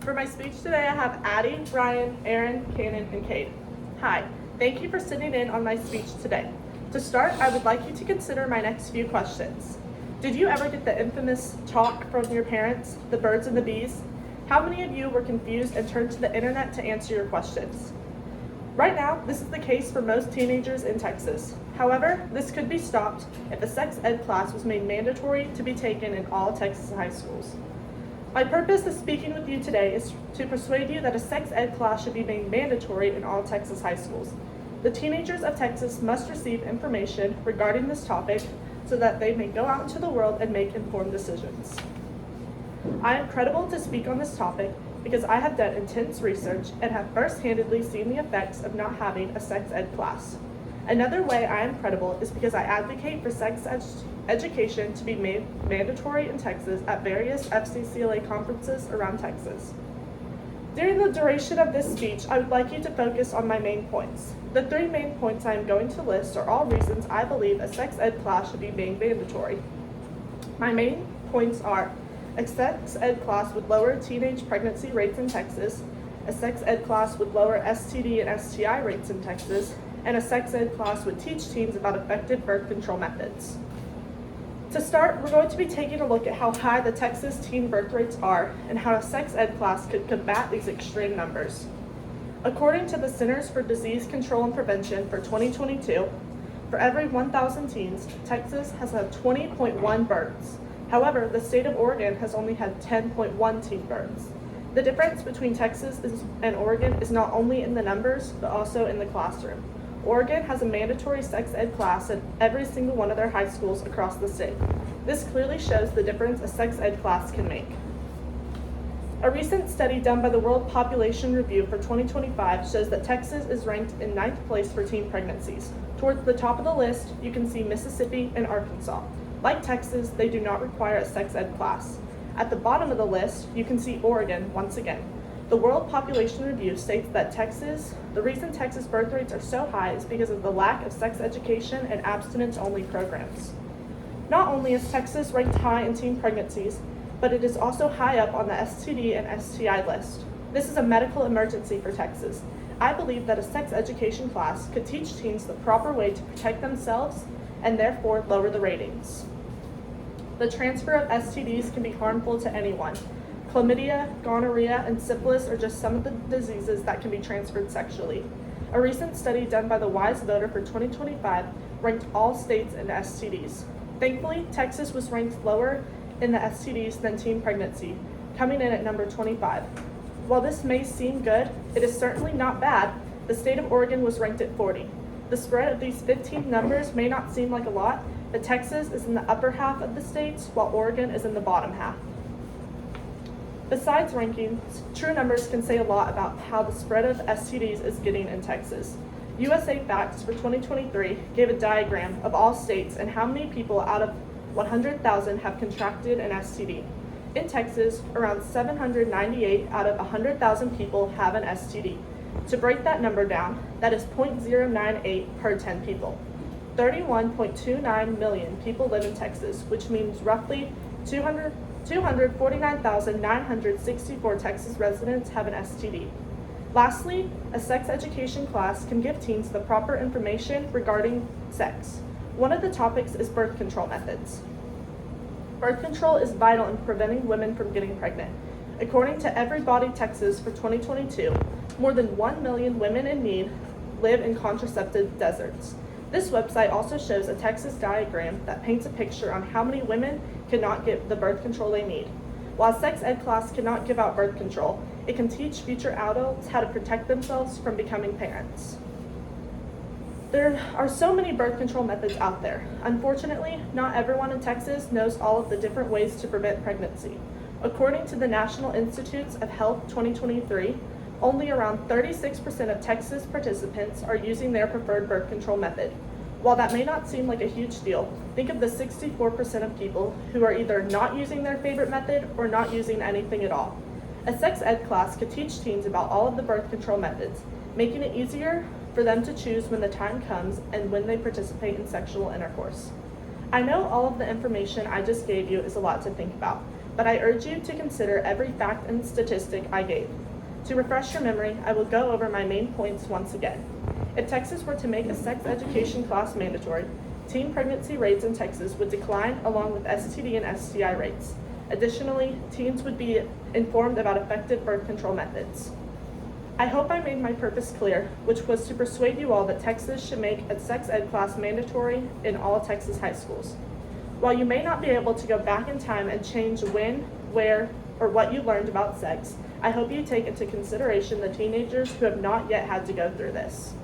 For my speech today, I have Addie, Ryan, Aaron, Cannon, and Cade. Hi, thank you for sitting in on my speech today. To start, I would like you to consider my next few questions. Did you ever get the infamous talk from your parents, the birds and the bees? How many of you were confused and turned to the internet to answer your questions? Right now, this is the case for most teenagers in Texas. However, this could be stopped if a sex ed class was made mandatory to be taken in all Texas high schools. My purpose of speaking with you today is to persuade you that a sex ed class should be made mandatory in all Texas high schools. The teenagers of Texas must receive information regarding this topic so that they may go out into the world and make informed decisions. I am credible to speak on this topic because I have done intense research and have first-handedly seen the effects of not having a sex ed class. Another way I am credible is because I advocate for sex education to be made mandatory in Texas at various FCCLA conferences around Texas. During the duration of this speech, I would like you to focus on my main points. The three main points I am going to list are all reasons I believe a sex ed class should be made mandatory. My main points are: a sex ed class would lower teenage pregnancy rates in Texas, a sex ed class would lower STD and STI rates in Texas, and a sex ed class would teach teens about effective birth control methods. To start, we're going to be taking a look at how high the Texas teen birth rates are and how a sex ed class could combat these extreme numbers. According to the Centers for Disease Control and Prevention for 2022, for every 1,000 teens, Texas has had 20.1 births. However, the state of Oregon has only had 10.1 teen births. The difference between Texas and Oregon is not only in the numbers, but also in the classroom. Oregon has a mandatory sex ed class at every single one of their high schools across the state. This clearly shows the difference a sex ed class can make. A recent study done by the World Population Review for 2025 shows that Texas is ranked in 9th place for teen pregnancies. Towards the top of the list, you can see Mississippi and Arkansas. Like Texas, they do not require a sex ed class. At the bottom of the list, you can see Oregon once again. The World Population Review states that the reason Texas birth rates are so high is because of the lack of sex education and abstinence-only programs. Not only is Texas ranked high in teen pregnancies, but it is also high up on the STD and STI list. This is a medical emergency for Texas. I believe that a sex education class could teach teens the proper way to protect themselves and therefore lower the ratings. The transfer of STDs can be harmful to anyone. Chlamydia, gonorrhea, and syphilis are just some of the diseases that can be transferred sexually. A recent study done by the Wise Voter for 2025 ranked all states in STDs. Thankfully, Texas was ranked lower in the STDs than teen pregnancy, coming in at number 25. While this may seem good, it is certainly not bad. The state of Oregon was ranked at 40. The spread of these 15 numbers may not seem like a lot, but Texas is in the upper half of the states, while Oregon is in the bottom half. Besides rankings, true numbers can say a lot about how the spread of STDs is getting in Texas. USA Facts for 2023 gave a diagram of all states and how many people out of 100,000 have contracted an STD. In Texas, around 798 out of 100,000 people have an STD. To break that number down, that is 0.098 per 10 people. 31.29 million people live in Texas, which means roughly 249,964 Texas residents have an STD. Lastly, a sex education class can give teens the proper information regarding sex. One of the topics is birth control methods. Birth control is vital in preventing women from getting pregnant. According to Everybody Texas for 2022, more than 1 million women in need live in contraceptive deserts. This website also shows a Texas diagram that paints a picture on how many women cannot get the birth control they need. While a sex ed class cannot give out birth control, it can teach future adults how to protect themselves from becoming parents. There are so many birth control methods out there. Unfortunately, not everyone in Texas knows all of the different ways to prevent pregnancy. According to the National Institutes of Health 2023, only around 36% of Texas participants are using their preferred birth control method. While that may not seem like a huge deal, think of the 64% of people who are either not using their favorite method or not using anything at all. A sex ed class could teach teens about all of the birth control methods, making it easier for them to choose when the time comes and when they participate in sexual intercourse. I know all of the information I just gave you is a lot to think about, but I urge you to consider every fact and statistic I gave. To refresh your memory, I will go over my main points once again. If Texas were to make a sex education class mandatory, teen pregnancy rates in Texas would decline along with STD and STI rates. Additionally, teens would be informed about effective birth control methods. I hope I made my purpose clear, which was to persuade you all that Texas should make a sex ed class mandatory in all Texas high schools. While you may not be able to go back in time and change when, where, or what you learned about sex, I hope you take into consideration the teenagers who have not yet had to go through this.